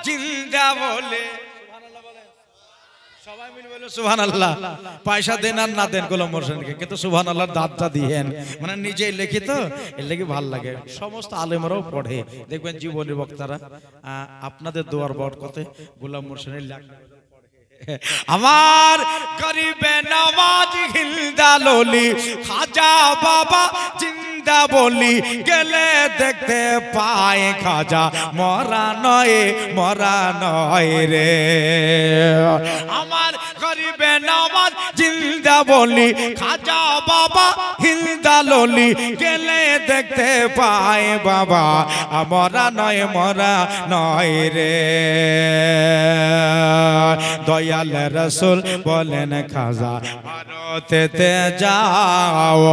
জিন্দা বলে সবাই মিলে বলে সুবহানাল্লাহ। পয়সা দেন আর না দেন গোলাম মোর্শেদকে, কিন্তু সুবহানাল্লাহর দাঁতটা দিয়েন, মানে নিজেই লিখিত, এর লাগি ভাল লাগে। সমস্ত আলেমরাও পড়ে, দেখবেন জীবনী বক্তারা আপনাদের দোয়ার বরকতে গোলাম মোর্শেদের লেখা আমার গরিবে নওয়াজ হিলদা লোলি খাজা বাবা জিন্দা বলি গেলে দেখতে পায় খাজা মরা নয় রে। আমার গরিবে নওয়াজ জিন্দা বলি খাজা বাবা হিলদা লোলি গেলে দেখতে পায় বাবা মরা নয় রে। দয়াল রসুল বলেন খাজা ভারতেতে যাও,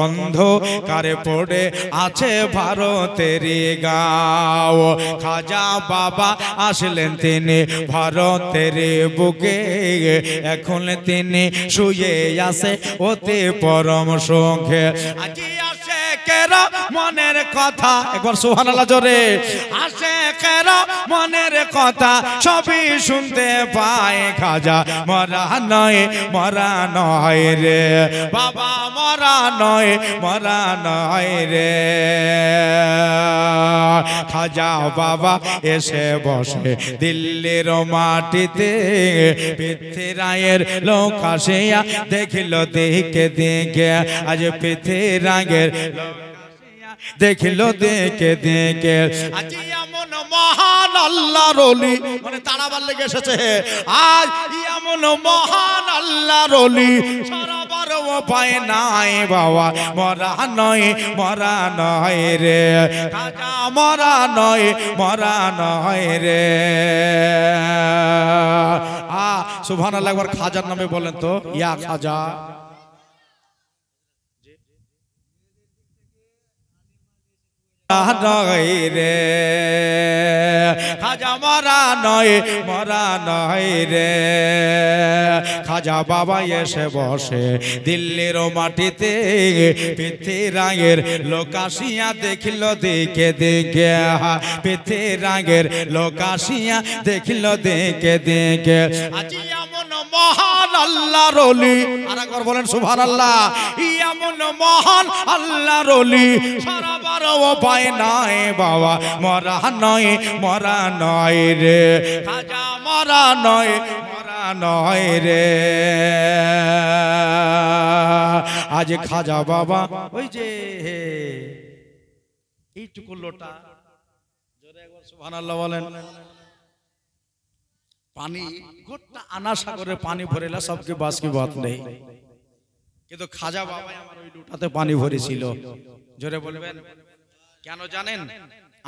অন্ধকারে পড়ে আছে ভারতেরই গাঁও। খাজা বাবা আসলেন তিনি ভারতের বুকে, এখন তিনি শুয়ে আছে অতি পরম সুখে। আজি আসে কেরা মনের কথা, একবার সুবহানাল্লাহ জোরে। আসে কেরা মনের কথা সবই শুনতে পায় খাজা মরা নয় রে বাবা, মরা নয় রে। খাজা বাবা এসে বসে দিল্লির মাটিতে, পৃথ্বীরায়ের লোক আসিয়া দেখিল দিকে আজ পৃথ্বীরায়ের দেখিল দেখে আজি এমন মহান আল্লাহর ওলি, মানে তাড়াবার লেগে এসেছে আজ এমন মহান আল্লাহর ওলি, সারাবার উপায় নাই বাবা মরা নয় রে খাজা মরা নয় রে। সুবহানাল্লাহ, একবার খাজার নামে বলেন তো, ইয়া খাজা। রে খাজা মরা নয় রে। খাজা বাবা এসে বসে দিল্লির মাটিতে, পৃথ্বীরায়ের লোক আসিয়া দেখিল দিকে পৃথ্বীরায়ের লোক আসিয়া দেখিল দিকে আজি এমন মহান আল্লাহর ওলি, আর একবার বলেন সুবহানাল্লাহ। এমন মহান আল্লাহর ওলি, সারাবার উপায় নাই বাবা মরা নয় রে খাজা মরা নয় রে। আজ খাজা বাবা ওই যে এইটুকু লোটা, জোরে একবার সুবহানাল্লাহ বলেন। পানি গোটা আনা সাগরে পানি ভরেলা সবকে বাস কি বাত নেই, কিন্তু খাজা বাবা আমার ওই লোটাতে পানি ভরেছিল। জোরে বলবেন কেন জানেন?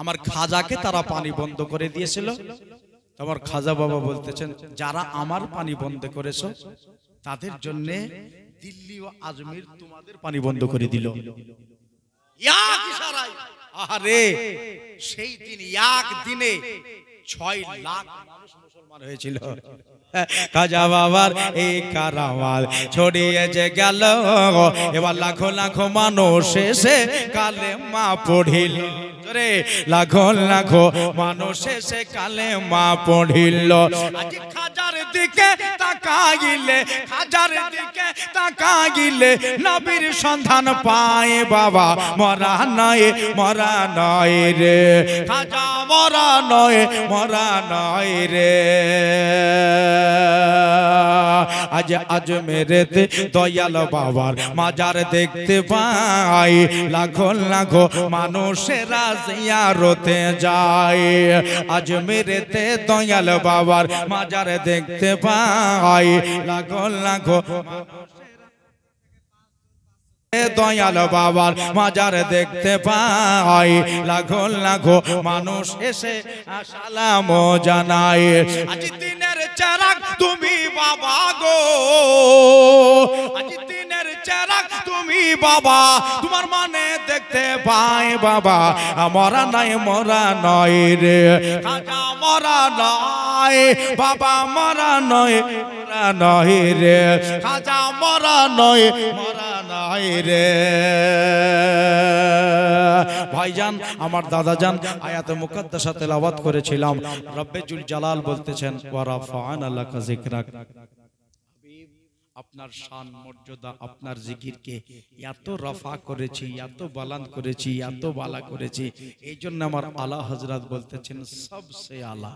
আমার খাজাকে তারা পানি বন্ধ করে দিয়েছিল। আমার খাজা বাবা বলতেছেন, যারা আমার পানি বন্ধ করেছো তাদের জন্য দিল্লি ও আজমির তোমাদের পানি বন্ধ করে দিল। আরে সেই দিন এক দিনে 6 লাখ মানুষ মুসলমান হয়েছিল। খাজা বাবার এই কারামাল ছড়িয়ে যে গেল, এবার লাখো লাখো মানুষ এসে কালেমা পড়িল রে, লাখো লাখো মানুষ এসে কালেমা পড়িল। আজ খাজার দিকে তাকাইলে, খাজার দিকে তাকাইলে নবীর সন্ধান পায় বাবা মরা নয় রে খাজা মরা নয় রে। আজ আজমেরেতে দয়াল বাবার মাজার দেখতে পাই, লাখো লাখো মানুষেরা জিয়ারতে যায়। আজমেরেতে দয়াল বাবার মাজার দেখতে পাই, লাখো লাখো দয়াল বাবার মাজার দেখতে পাই, লাখো লাখো মানুষ এসে সালাম জানায়। আজ দিনের চেরাগ তুমি বাবা গো, আজ দিনের চেরাগ তুমি বাবা, তোমার মানে দেখতে পাই বাবা মরা নয় রে খাজা মরা নয় বাবা মরা নয় রে খাজা মরা নাই রে। ভাইজান আমার দাদাজান আয়াতে মুকাদ্দাসা তেলাওয়াত করেছিলাম, রব্বে জুল জালাল বলতেছেন ওয়া রাফা'না লাকা যিকরাক, আপনার শান মর্যাদা আপনার জিকিরকে এত রফা করেছি, এত বালান করেছি, এত বালা করেছি, এই জন্য আমার আলা হযরত বলতেছেন সবসে আলা।